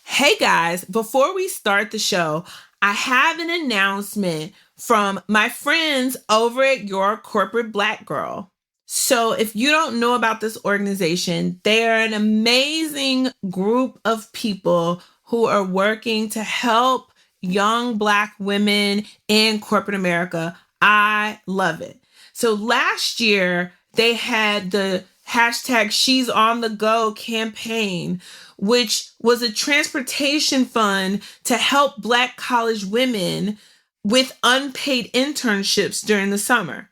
Hey guys, before we start the show, I have an announcement from my friends over at Your Corporate Black Girl. So, if you don't know about this organization, they are an amazing group of people who are working to help young Black women in corporate America. I love it. So, last year, they had the hashtag She's on the Go campaign, which was a transportation fund to help Black college women with unpaid internships during the summer.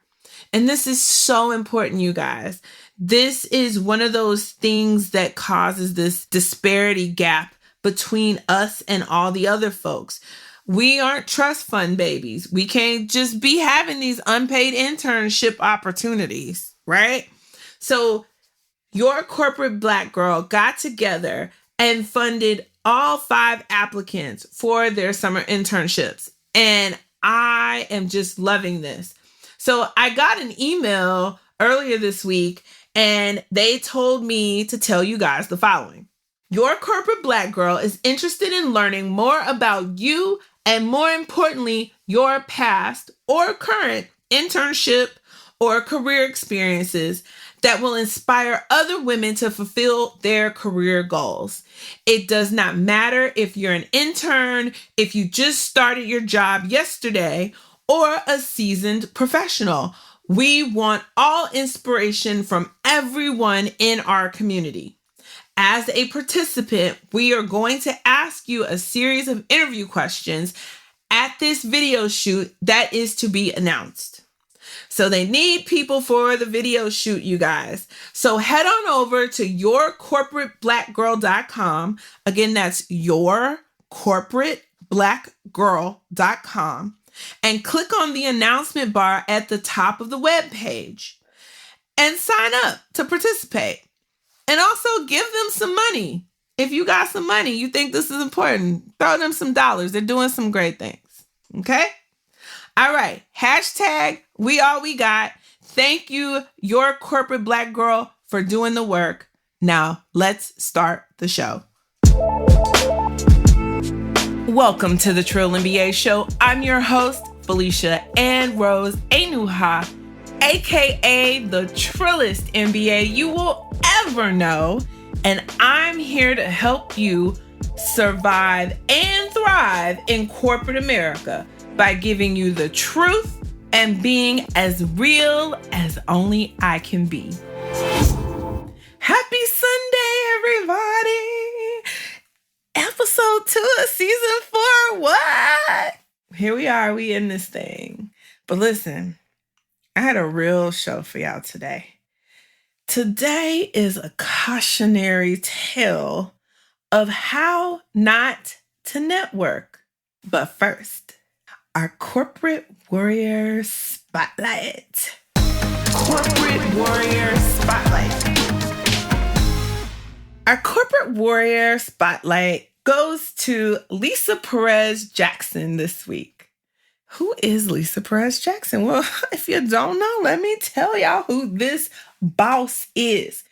And this is so important, you guys. This is one of those things that causes this disparity gap between us and all the other folks. We aren't trust fund babies. We can't just be having these unpaid internship opportunities, right? So Your Corporate Black Girl got together and funded all 5 applicants for their summer internships. And I am just loving this. So I got an email earlier this week and they told me to tell you guys the following. Your Corporate Black Girl is interested in learning more about you and, more importantly, your past or current internship or career experiences that will inspire other women to fulfill their career goals. It does not matter if you're an intern, if you just started your job yesterday, or a seasoned professional. We want all inspiration from everyone in our community. As a participant, we are going to ask you a series of interview questions at this video shoot that is to be announced. So they need people for the video shoot, you guys. So head on over to yourcorporateblackgirl.com. Again, that's yourcorporateblackgirl.com. And click on the announcement bar at the top of the web page and sign up to participate. And also give them some money. If you got some money, you think this is important, throw them some dollars. They're doing some great things. Okay? All right. Hashtag we all we got. Thank you, Your Corporate Black Girl, for doing the work. Now, let's start the show. Welcome to the Trill NBA Show. I'm your host, Felicia Ann Rose Enuha, aka the Trillest NBA you will ever know. And I'm here to help you survive and thrive in corporate America by giving you the truth and being as real as only I can be. Happy Sunday, everybody! Episode 2 of season 4. What? Here we are. We in this thing. But listen, I had a real show for y'all today. Today is a cautionary tale of how not to network. But first, our corporate warrior spotlight. Corporate warrior spotlight. Our corporate warrior spotlight goes to Lisa Perez Jackson this week. Who is Lisa Perez Jackson? Well, if you don't know, let me tell y'all who this boss is.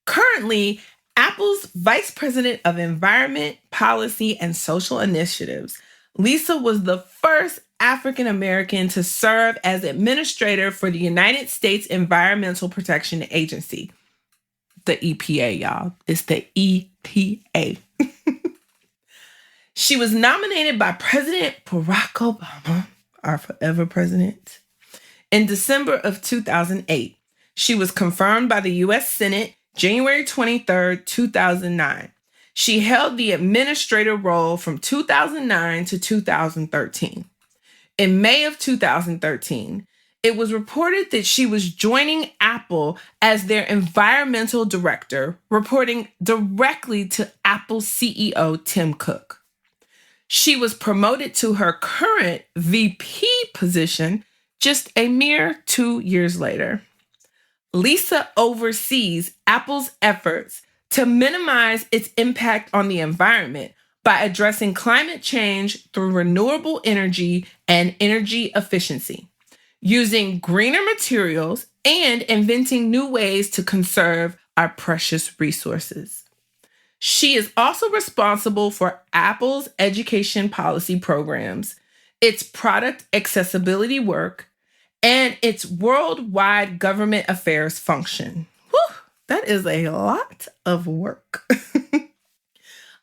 Currently, Apple's Vice President of Environment, Policy, and Social Initiatives, Lisa was the first African American to serve as administrator for the United States Environmental Protection Agency. The EPA, y'all. It's the EPA. She was nominated by President Barack Obama, our forever president, in December of 2008. She was confirmed by the U.S. Senate January 23rd, 2009. She held the administrator role from 2009 to 2013. In May of 2013, it was reported that she was joining Apple as their environmental director, reporting directly to Apple CEO Tim Cook. She was promoted to her current VP position just a mere 2 years later. Lisa oversees Apple's efforts to minimize its impact on the environment by addressing climate change through renewable energy and energy efficiency, using greener materials, and inventing new ways to conserve our precious resources. She is also responsible for Apple's education policy programs, its product accessibility work, and its worldwide government affairs function. Whew, that is a lot of work.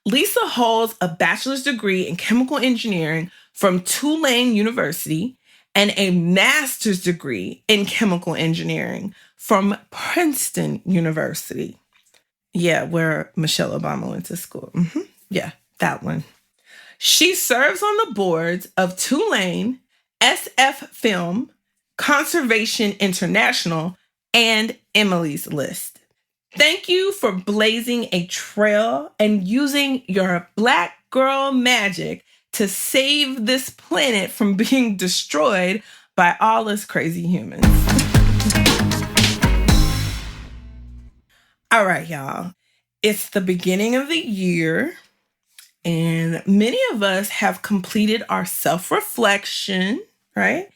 Lisa holds a bachelor's degree in chemical engineering from Tulane University and a master's degree in chemical engineering from Princeton University. Yeah, where Michelle Obama went to school. Yeah, that one. She serves on the boards of Tulane, SF Film, Conservation International, and Emily's List. Thank you for blazing a trail and using your Black girl magic to save this planet from being destroyed by all us crazy humans. All right, y'all. It's the beginning of the year, and many of us have completed our self-reflection, right?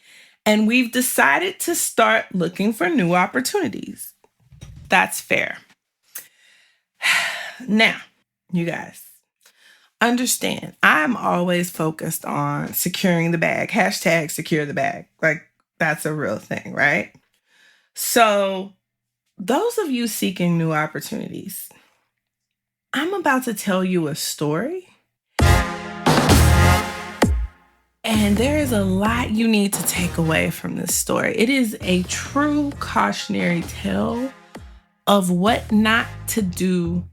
And we've decided to start looking for new opportunities. That's fair. Now, you guys, understand, I'm always focused on securing the bag. Hashtag secure the bag. Like, that's a real thing, right? So, those of you seeking new opportunities, I'm about to tell you a story. And there is a lot you need to take away from this story. It is a true cautionary tale of what not to do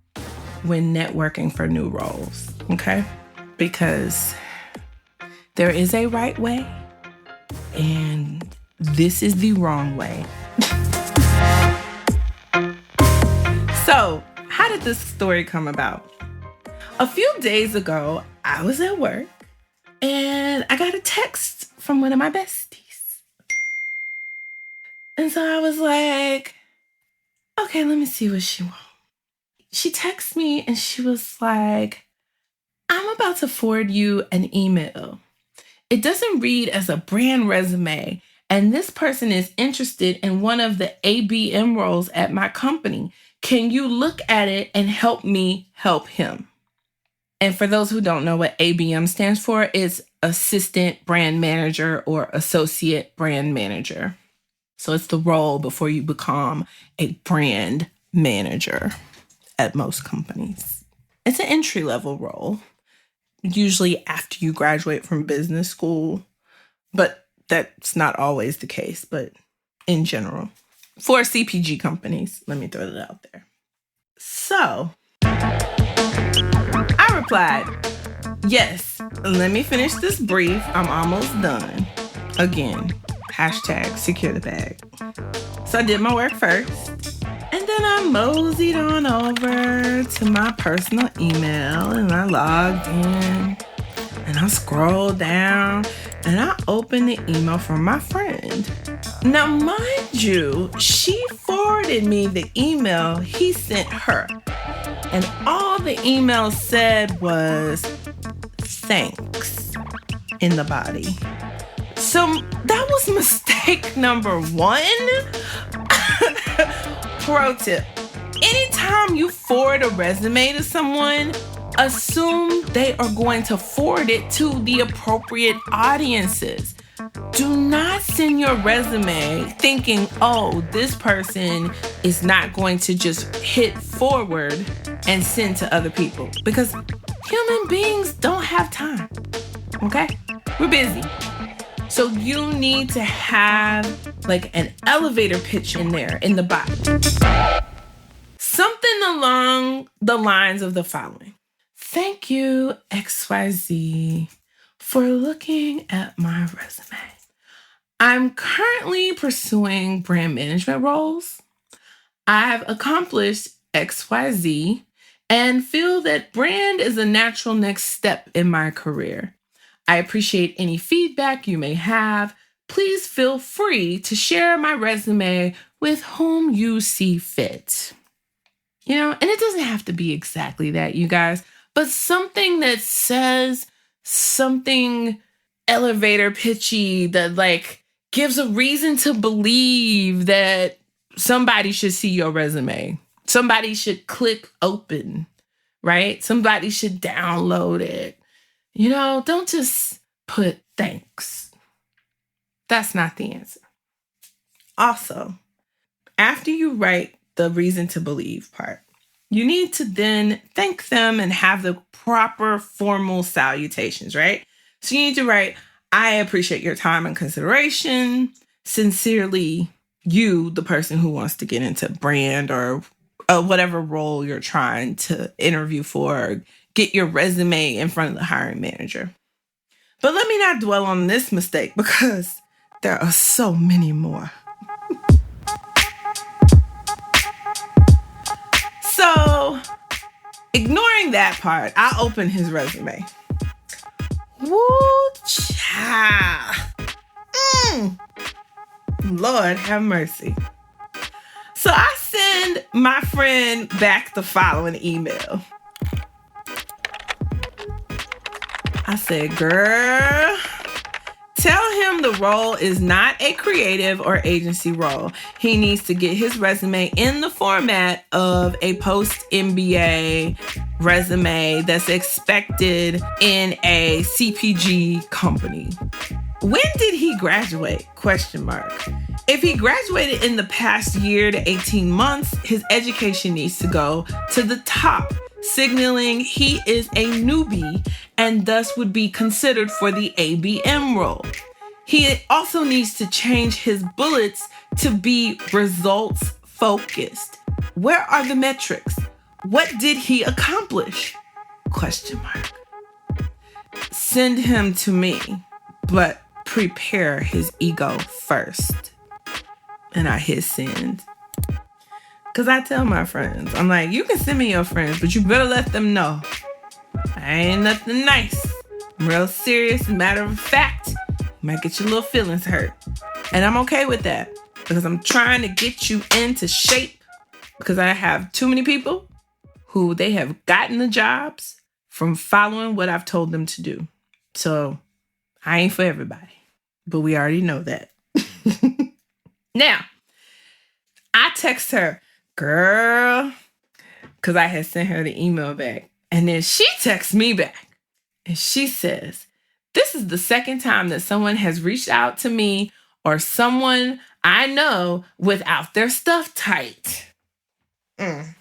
when networking for new roles, okay? Because there is a right way, and this is the wrong way. So, how did this story come about? A few days ago, I was at work, and I got a text from one of my besties. And so I was like, okay, let me see what she wants. She texted me and she was like, I'm about to forward you an email. It doesn't read as a brand resume, and this person is interested in one of the ABM roles at my company. Can you look at it and help me help him? And for those who don't know what ABM stands for, it's Assistant Brand Manager or Associate Brand Manager. So it's the role before you become a brand manager at most companies. It's an entry-level role, usually after you graduate from business school, but that's not always the case, but in general. For CPG companies, let me throw that out there. So, I replied, yes, let me finish this brief. I'm almost done. Again, hashtag secure the bag. So I did my work first. And then I moseyed on over to my personal email and I logged in and I scrolled down and I opened the email from my friend. Now, mind you, she forwarded me the email he sent her. And all the email said was, thanks, in the body. So that was mistake number one. Pro tip. Anytime you forward a resume to someone, assume they are going to forward it to the appropriate audiences. Do not send your resume thinking, oh, this person is not going to just hit forward and send to other people. Because human beings don't have time, okay? We're busy. So you need to have like an elevator pitch in there in the body. Something along the lines of the following. Thank you, XYZ, for looking at my resume. I'm currently pursuing brand management roles. I've accomplished XYZ and feel that brand is a natural next step in my career. I appreciate any feedback you may have. Please feel free to share my resume with whom you see fit. You know, and it doesn't have to be exactly that, you guys, but something that says something elevator pitchy that like gives a reason to believe that somebody should see your resume. Somebody should click open right? Somebody should download it. Don't just put thanks. That's not the answer. Also, after you write the reason to believe part, you need to then thank them and have the proper formal salutations, right? So you need to write, I appreciate your time and consideration. Sincerely, you, the person who wants to get into brand or whatever role you're trying to interview for, or get your resume in front of the hiring manager. But let me not dwell on this mistake because there are so many more. So, ignoring that part, I open his resume. Woo, child. Lord have mercy. So I send my friend back the following email. I said, girl, tell him the role is not a creative or agency role. He needs to get his resume in the format of a post-MBA resume that's expected in a CPG company. When did he graduate? ? If he graduated in the past year to 18 months, his education needs to go to the top, signaling he is a newbie and thus would be considered for the ABM role. He also needs to change his bullets to be results focused. Where are the metrics? What did he accomplish? ? Send him to me, but prepare his ego first. And I hit send. Because I tell my friends, I'm like, you can send me your friends, but you better let them know I ain't nothing nice. I'm real serious, matter of fact. You might get your little feelings hurt. And I'm okay with that because I'm trying to get you into shape because I have too many people who they have gotten the jobs from following what I've told them to do. So I ain't for everybody, but we already know that. Now, I text her, girl, because I had sent her the email back. And then she texts me back and she says, this is the second time that someone has reached out to me or someone I know without their stuff tight. I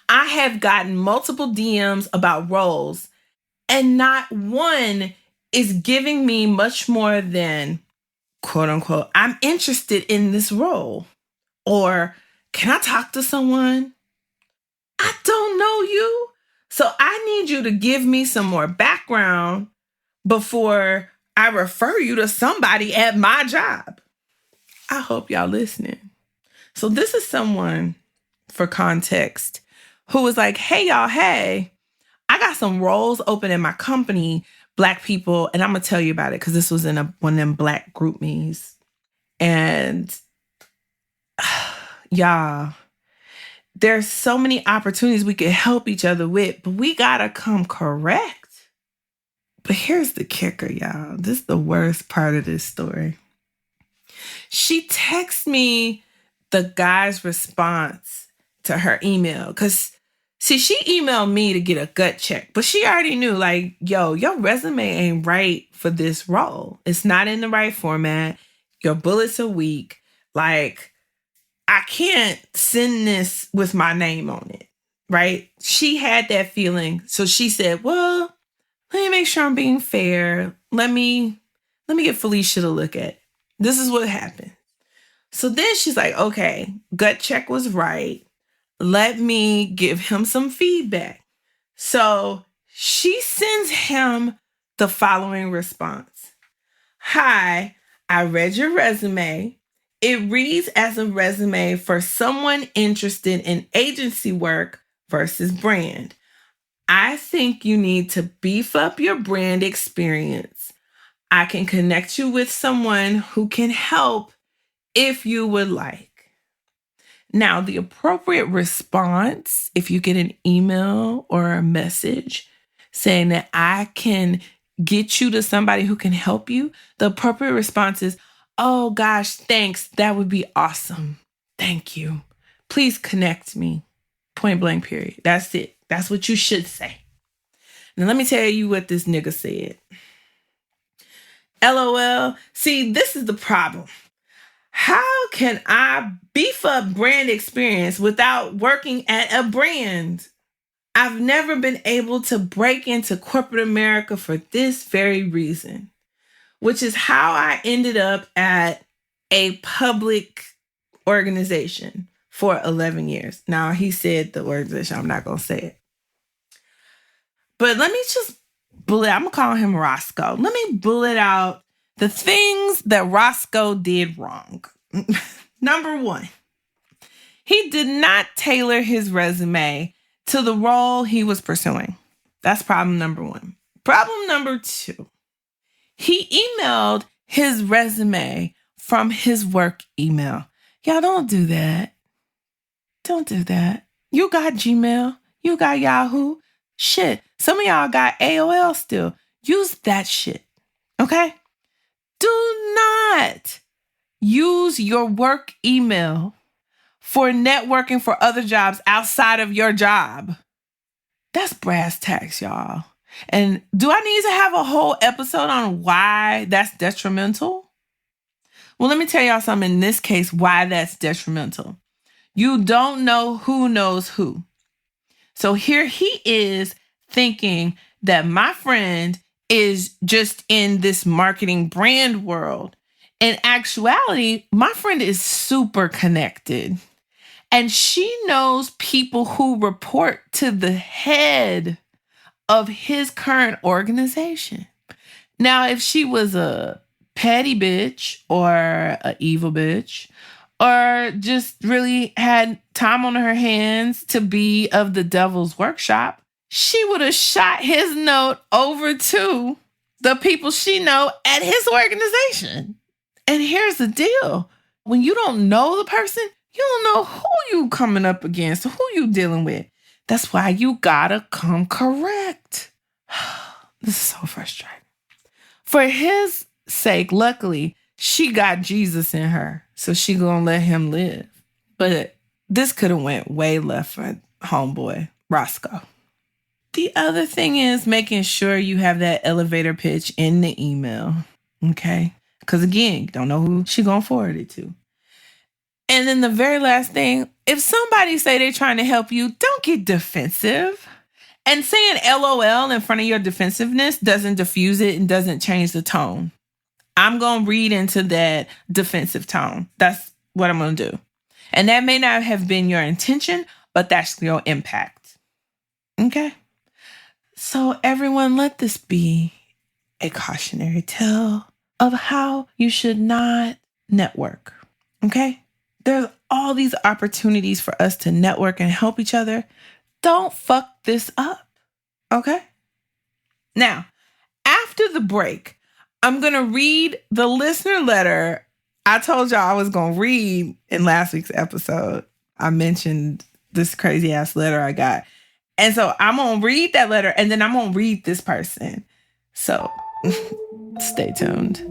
have gotten multiple DMs about roles and not one is giving me much more than, quote unquote, I'm interested in this role. Or, can I talk to someone? I don't know you. So I need you to give me some more background before I refer you to somebody at my job. I hope y'all listening. So this is someone, for context, who was like, hey, y'all, hey, I got some roles open in my company, Black people, and I'm going to tell you about it because this was in one of them Black group me's. And y'all, there's so many opportunities we could help each other with, but we got to come correct. But here's the kicker, y'all. This is the worst part of this story. She texts me the guy's response to her email because, see, she emailed me to get a gut check, but she already knew, like, yo, your resume ain't right for this role. It's not in the right format. Your bullets are weak. Like, I can't send this with my name on it, right? She had that feeling. So she said, well, let me make sure I'm being fair. Let me get Felicia to look at it. This is what happened. So then she's like, okay, gut check was right. Let me give him some feedback. So she sends him the following response. Hi, I read your resume. It reads as a resume for someone interested in agency work versus brand. I think you need to beef up your brand experience. I can connect you with someone who can help if you would like. Now, the appropriate response, if you get an email or a message saying that I can get you to somebody who can help you, the appropriate response is, oh gosh, thanks. That would be awesome. Thank you. Please connect me. Point blank, period. That's it. That's what you should say. Now, let me tell you what this nigga said. LOL. See, this is the problem. How can I beef up brand experience without working at a brand? I've never been able to break into corporate America for this very reason, which is how I ended up at a public organization for 11 years. Now, he said the organization. I'm not going to say it. But let me just I'm going to call him Roscoe. Let me bullet out the things that Roscoe did wrong. Number one, he did not tailor his resume to the role he was pursuing. That's problem number one. Problem number two, he emailed his resume from his work email. Y'all don't do that. Don't do that. You got Gmail. You got Yahoo. Shit. Some of y'all got AOL still. Use that shit. Okay? Do not use your work email for networking for other jobs outside of your job. That's brass tacks, y'all. And do I need to have a whole episode on why that's detrimental? Well, let me tell y'all something in this case, why that's detrimental. You don't know who knows who. So here he is thinking that my friend is just in this marketing brand world. In actuality, my friend is super connected. And she knows people who report to the head of his current organization. Now, if she was a petty bitch or an evil bitch, or just really had time on her hands to be of the devil's workshop, she would have shot his note over to the people she know at his organization. And here's the deal. When you don't know the person, you don't know who you coming up against, who you dealing with. That's why you gotta come correct. This is so frustrating. For his sake, luckily, she got Jesus in her, so she gonna let him live. But this could have went way left for homeboy Roscoe. The other thing is making sure you have that elevator pitch in the email, okay? Because again, you don't know who she gonna forward it to. And then the very last thing, if somebody say they're trying to help you, don't get defensive. And saying LOL in front of your defensiveness doesn't diffuse it and doesn't change the tone. I'm going to read into that defensive tone. That's what I'm going to do. And that may not have been your intention, but that's your impact. Okay? So everyone, let this be a cautionary tale of how you should not network. Okay? There's all these opportunities for us to network and help each other. Don't fuck this up. Okay? Now, after the break, I'm going to read the listener letter I told y'all I was going to read in last week's episode. I mentioned this crazy ass letter I got. And so I'm going to read that letter and then I'm going to read this person. So stay tuned.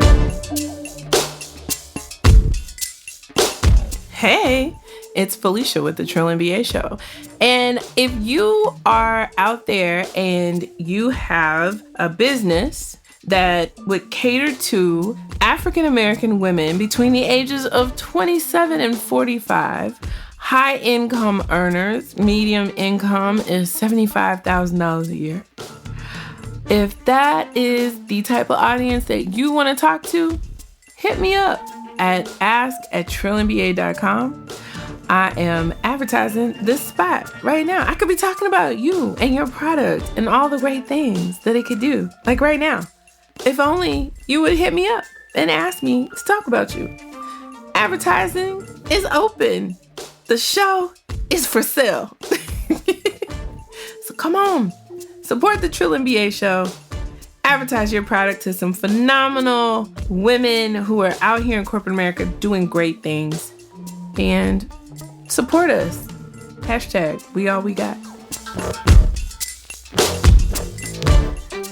Hey, it's Felicia with the Trill MBA Show. And if you are out there and you have a business that would cater to African American women between the ages of 27 and 45, high income earners, medium income is $75,000 a year. If that is the type of audience that you want to talk to, hit me up at ask@trillinba.com. I am advertising this spot right now. I could be talking about you and your product and all the great things that it could do, like right now. If only you would hit me up and ask me to talk about you. Advertising is open. The show is for sale. So come on, support the Trill MBA Show. Advertise your product to some phenomenal women who are out here in corporate America doing great things. And support us. #we all we got.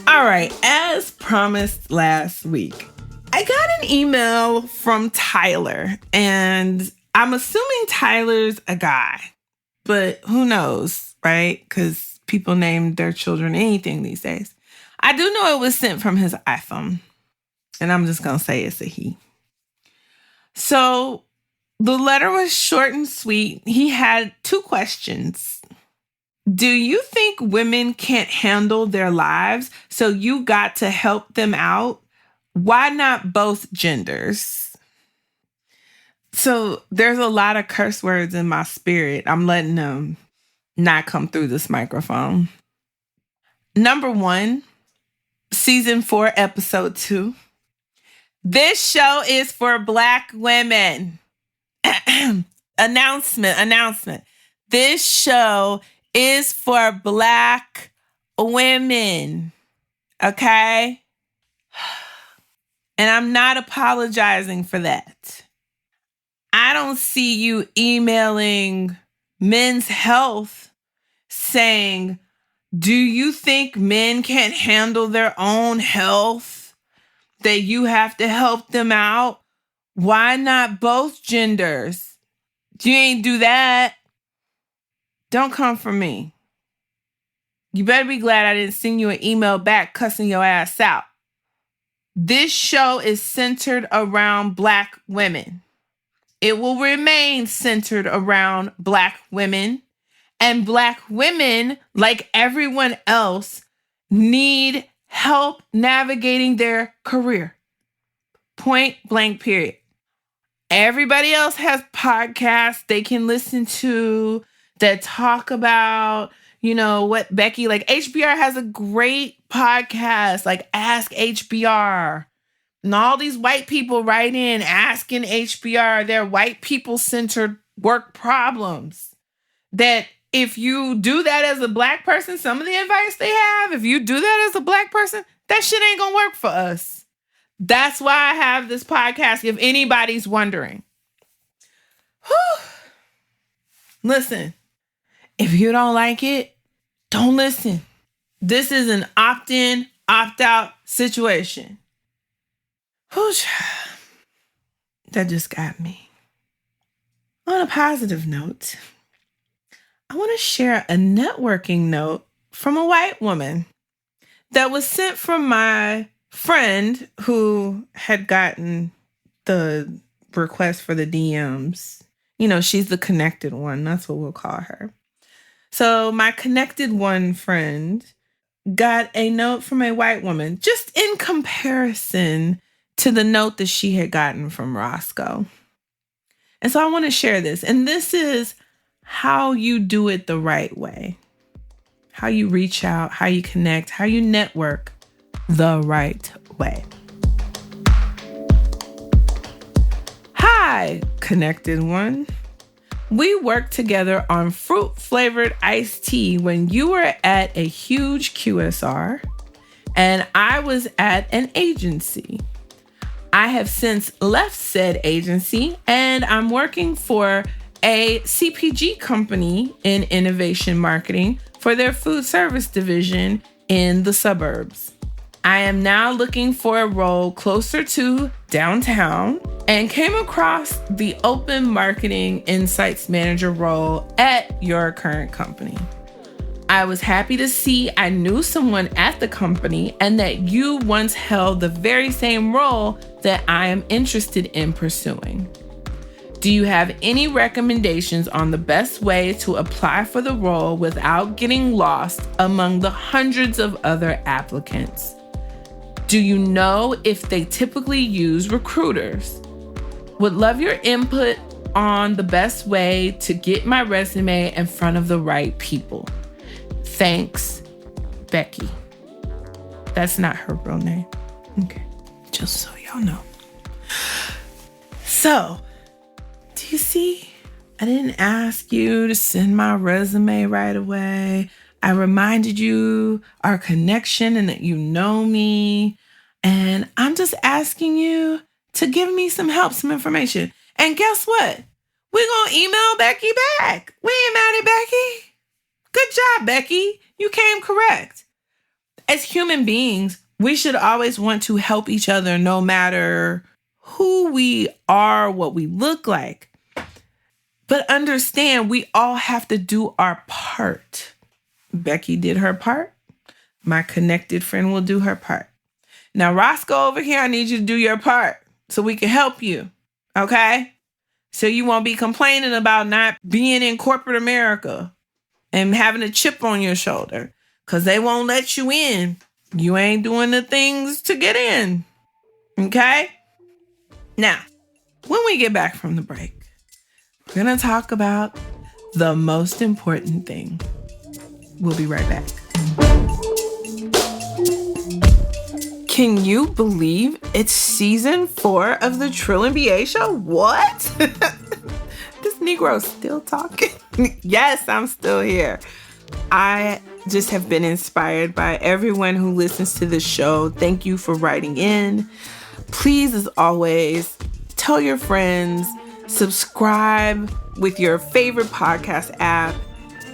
All right, as promised last week, I got an email from Tailor, and I'm assuming Tyler's a guy, but who knows, right? Because people name their children anything these days. I do know it was sent from his iPhone. And I'm just going to say it's a he. So the letter was short and sweet. He had 2 questions. Do you think women can't handle their lives, so you got to help them out? Why not both genders? So there's a lot of curse words in my spirit. I'm letting them not come through this microphone. Number 1, season 4, episode 2. This show is for Black women. Announcement. This show is for Black women. Okay? And I'm not apologizing for that. I don't see you emailing Men's Health saying, do you think men can't handle their own health? That you have to help them out? Why not both genders? You ain't do that. Don't come for me. You better be glad I didn't send you an email back cussing your ass out. This show is centered around Black women. It will remain centered around Black women. And Black women, like everyone else, need help navigating their career. Point blank, period. Everybody else has podcasts they can listen to that talk about, what Becky, like HBR has a great podcast, like Ask HBR. And all these white people write in asking HBR their white people-centered work problems. That if you do that as a Black person, some of the advice they have, if you do that as a Black person, that shit ain't gonna work for us. That's why I have this podcast, if anybody's wondering. Whew. Listen, if you don't like it, don't listen. This is an opt-in, opt-out situation. Whew. That just got me. On a positive note, I want to share a networking note from a white woman that was sent from my friend who had gotten the request for the DMs. She's the connected one. That's what we'll call her. So my connected one friend got a note from a white woman, just in comparison to the note that she had gotten from Roscoe. And so I want to share this. And this is how you do it the right way. How you reach out, how you connect, how you network the right way. Hi, connected one. We worked together on fruit-flavored iced tea when you were at a huge QSR and I was at an agency. I have since left said agency and I'm working for a CPG company in innovation marketing for their food service division in the suburbs. I am now looking for a role closer to downtown and came across the open marketing insights manager role at your current company. I was happy to see I knew someone at the company and that you once held the very same role that I am interested in pursuing. Do you have any recommendations on the best way to apply for the role without getting lost among the hundreds of other applicants? Do you know if they typically use recruiters? Would love your input on the best way to get my resume in front of the right people. Thanks, Becky. That's not her real name. Okay, just so y'all know. So, do you see? I didn't ask you to send my resume right away. I reminded you our connection and that you know me. And I'm just asking you to give me some help, some information. And guess what? We're going to email Becky back. We ain't mad at Becky. Good job, Becky. You came correct. As human beings, we should always want to help each other no matter who we are, what we look like. But understand, we all have to do our part. Becky did her part. My connected friend will do her part. Now, Roscoe over here, I need you to do your part so we can help you. Okay? So you won't be complaining about not being in corporate America and having a chip on your shoulder because they won't let you in. You ain't doing the things to get in. Okay? Now, when we get back from the break, we're going to talk about the most important thing. We'll be right back. Can you believe it's season 4 of the Trill and BA show? What? This Negro's still talking. Yes, I'm still here. I just have been inspired by everyone who listens to this show. Thank you for writing in. Please, as always, tell your friends, subscribe with your favorite podcast app.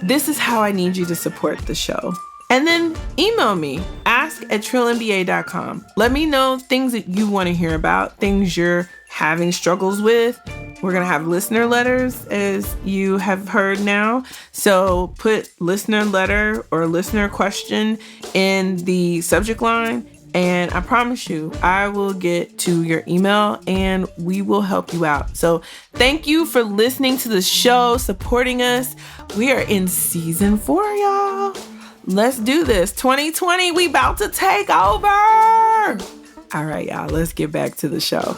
This is how I need you to support the show. And then email me, ask@trillandba.com. Let me know things that you want to hear about, things you're having struggles with. We're going to have listener letters, as you have heard now. So put listener letter or listener question in the subject line. And I promise you, I will get to your email and we will help you out. So thank you for listening to the show, supporting us. We are in season 4, y'all. Let's do this. 2020, we about to take over. All right, y'all, let's get back to the show.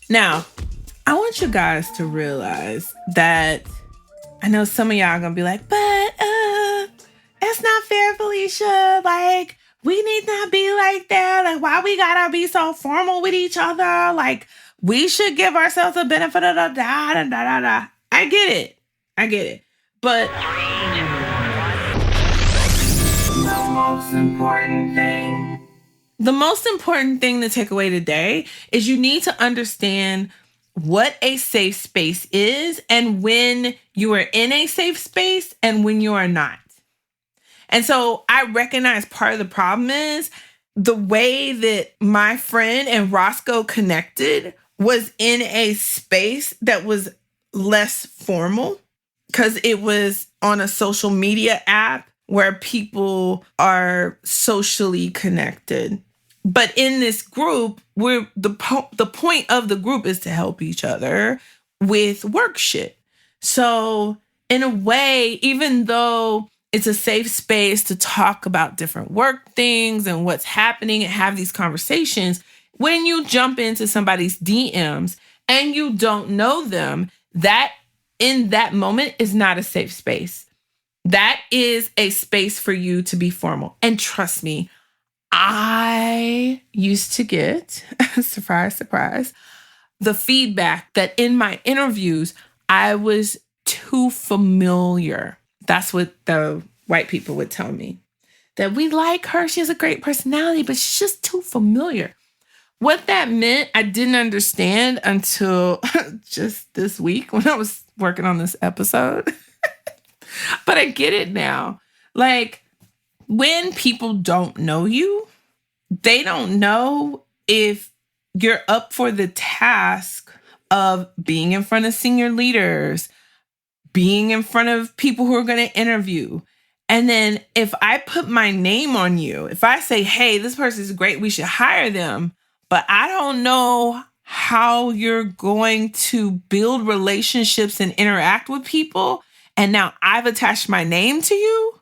Now, I want you guys to realize that I know some of y'all are gonna be like, but it's not fair, Felicia. Like, we need not be like that. Like, why we gotta be so formal with each other? Like, we should give ourselves a benefit of the doubt and da. I get it. But the most important thing to take away today is you need to understand what a safe space is and when you are in a safe space and when you are not. And so I recognize part of the problem is the way that my friend and Roscoe connected was in a space that was less formal because it was on a social media app where people are socially connected. But in this group, the point of the group is to help each other with work shit. So in a way, even though it's a safe space to talk about different work things and what's happening and have these conversations, when you jump into somebody's DMs and you don't know them, that in that moment is not a safe space. That is a space for you to be formal. And trust me, I used to get, surprise, surprise, the feedback that in my interviews, I was too familiar. That's what the white people would tell me. That we like her, she has a great personality, but she's just too familiar. What that meant, I didn't understand until just this week when I was working on this episode. But I get it now. Like, when people don't know you, they don't know if you're up for the task of being in front of senior leaders, being in front of people who are going to interview. And then if I put my name on you, if I say, hey, this person is great, we should hire them, but I don't know how you're going to build relationships and interact with people, and now I've attached my name to you?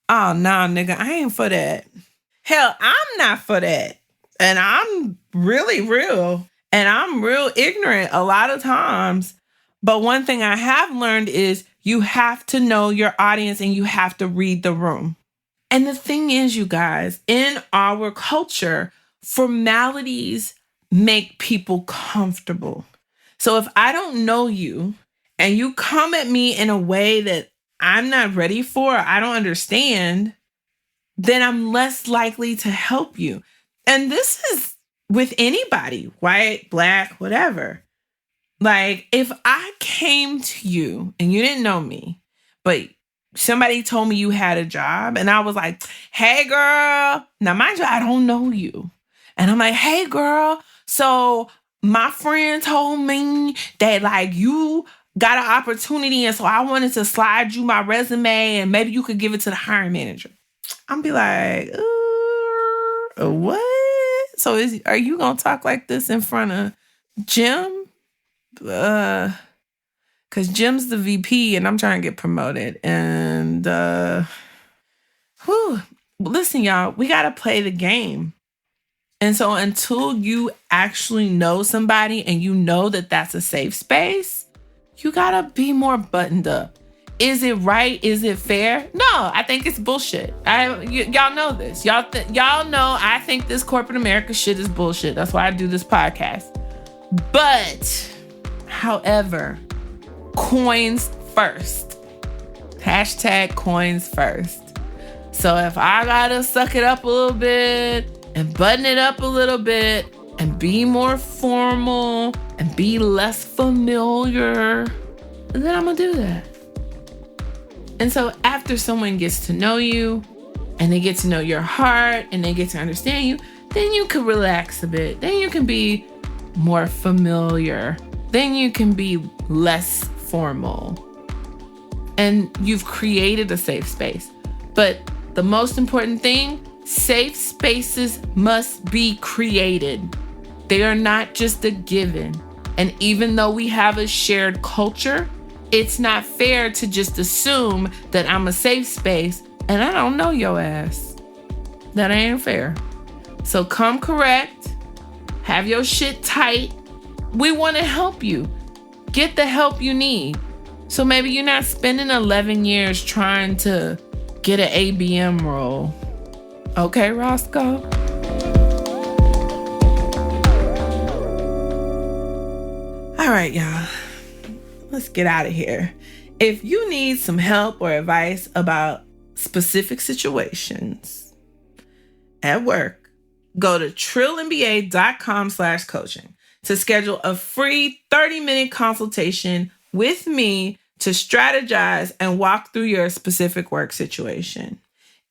Oh, no, nigga, I ain't for that. Hell, I'm not for that. And I'm really real. And I'm real ignorant a lot of times. But one thing I have learned is you have to know your audience and you have to read the room. And the thing is, you guys, in our culture, formalities make people comfortable. So if I don't know you and you come at me in a way that I'm not ready for, I don't understand, then I'm less likely to help you. And this is with anybody, white, black, whatever. Like, if I came to you and you didn't know me, but somebody told me you had a job and I was like, hey, girl. Now, mind you, I don't know you. And I'm like, hey, girl. So my friend told me that, like, you got an opportunity, and so I wanted to slide you my resume and maybe you could give it to the hiring manager. I'm be like, what? So are you going to talk like this in front of Jim? Because Jim's the VP and I'm trying to get promoted. And, listen, y'all, we got to play the game. And so until you actually know somebody and you know that that's a safe space, you got to be more buttoned up. Is it right? Is it fair? No, I think it's bullshit. Y'all know this. Y'all know I think this corporate America shit is bullshit. That's why I do this podcast. But, however, coins first. Hashtag coins first. So if I gotta suck it up a little bit and button it up a little bit and be more formal and be less familiar, then I'm gonna do that. And so after someone gets to know you and they get to know your heart and they get to understand you, then you can relax a bit. Then you can be more familiar. Then you can be less formal. And you've created a safe space. But the most important thing, safe spaces must be created. They are not just a given. And even though we have a shared culture, it's not fair to just assume that I'm a safe space and I don't know your ass. That ain't fair. So come correct. Have your shit tight. We want to help you. Get the help you need. So maybe you're not spending 11 years trying to get an ABM role. Okay, Roscoe? All right, y'all. Let's get out of here. If you need some help or advice about specific situations at work, go to trillinba.com/coaching to schedule a free 30-minute consultation with me to strategize and walk through your specific work situation.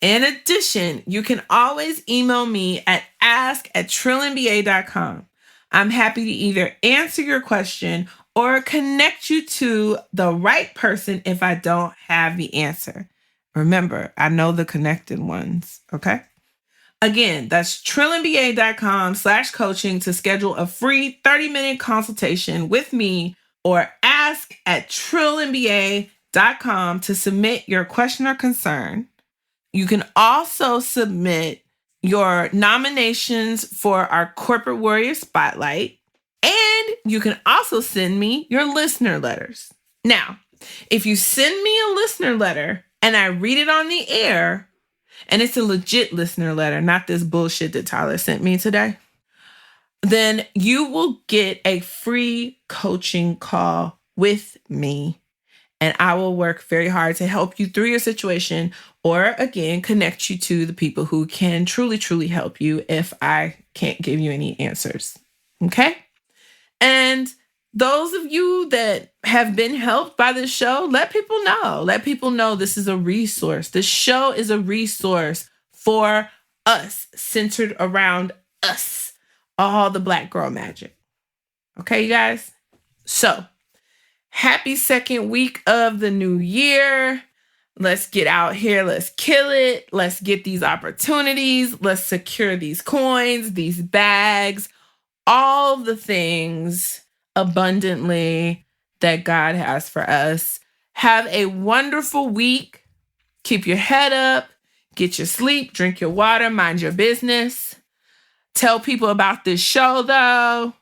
In addition, you can always email me at ask@trillinba.com. I'm happy to either answer your question or connect you to the right person if I don't have the answer. Remember, I know the connected ones, okay? Again, that's trillinba.com/coaching to schedule a free 30-minute consultation with me, or ask@trillinba.com to submit your question or concern. You can also submit your nominations for our Corporate Warrior Spotlight. And you can also send me your listener letters. Now, if you send me a listener letter and I read it on the air, and it's a legit listener letter, not this bullshit that Tyler sent me today, then you will get a free coaching call with me. And I will work very hard to help you through your situation, or again, connect you to the people who can truly, truly help you if I can't give you any answers. Okay? And those of you that have been helped by this show, let people know. Let people know this is a resource. This show is a resource for us, centered around us, all the Black girl magic. Okay, you guys? So, happy second week of the new year. Let's get out here. Let's kill it. Let's get these opportunities. Let's secure these coins, these bags, all the things abundantly that God has for us. Have a wonderful week. Keep your head up. Get your sleep. Drink your water. Mind your business. Tell people about this show, though.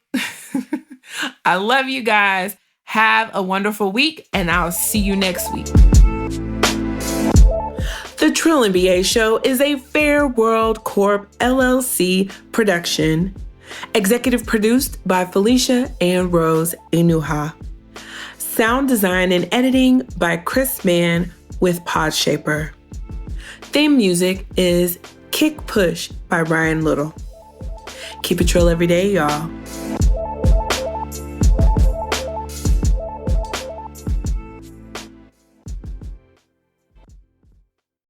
I love you guys. Have a wonderful week, and I'll see you next week. The Trill MBA Show is a Fair World Corp. LLC production. Executive produced by Felicia and Rose Enuha. Sound design and editing by Chris Mann with Podshaper. Theme music is Kick Push by Ryan Little. Keep it trill every day, y'all.